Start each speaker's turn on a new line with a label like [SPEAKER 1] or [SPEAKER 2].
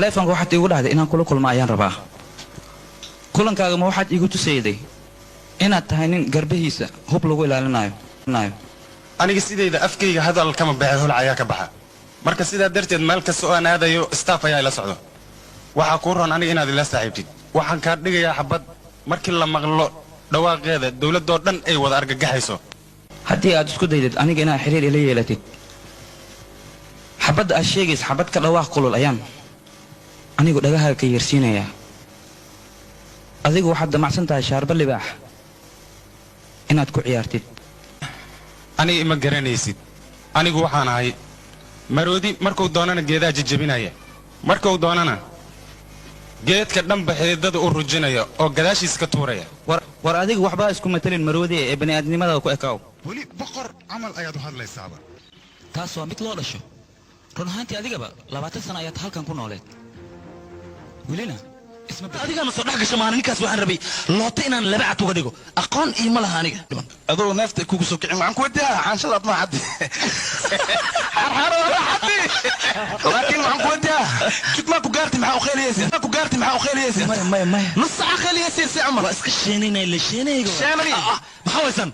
[SPEAKER 1] taleefanka waxaad iigu dhahday inaan kula kulmo ayaan rabaa kulankaaga ma waxaad iigu tusayday inaad tahay nin garbihiisa hub lagu ilaalinayo
[SPEAKER 2] aniga sidayda afkayga hadal kama baxay hol ayaa ka baxa marka sidaa darteed meel kasta oo aan aadayo staff ayaa ila socdo waxa ku roon aniga inaad ila saaxiibtid waxaan ka dhigayaa xabad markii la maqlo dhawaaqeeda dawladda dhan ay wada argagaxayso
[SPEAKER 1] haddii aad isku daydid aniga inaad xiriir ila yeelatid xabadda aad sheegaysa xabad ka dhawaaq kulul ayaan anigu dhagahaaga ka yeersiinayaa adigu waxaad damacsan tahay shaarba libaax inaad ku ciyaartid
[SPEAKER 2] aniga ima garanaysid anigu waxaan ahay maroodi markuu doonana geedaha jajabinaya markuu doonana geedka dhanba xididada u rujinaya oo gadaashiisa ka tuuraya
[SPEAKER 1] war adigu waxba isku matalin maroodi ee bani'aadnimada ku ekaaw
[SPEAKER 3] weli boqor camal ayaad u hadlaysaaba
[SPEAKER 1] taas waa mid loo dhasho run ahaantii adigaba 20 sano ayaad halkan ku nooleed welina
[SPEAKER 4] adiga ma soo dhax gasho maalinkaas waxaan rabay loota inaan laba cad uga dhigo aqoon iyo ma laha aniga
[SPEAKER 3] adoo neefta kugu soo kicin waxaan ku wadiyaa xaanshadaad ma xaddi xarxaro ma xaddi laakiin waxaan ku wadiyaa jid ma ku gaartay maxaa u khaylaysa
[SPEAKER 4] nus saaca khaylaysa si amar iska sheeninay la sheenaygo
[SPEAKER 3] sheenay
[SPEAKER 4] maxaa waysan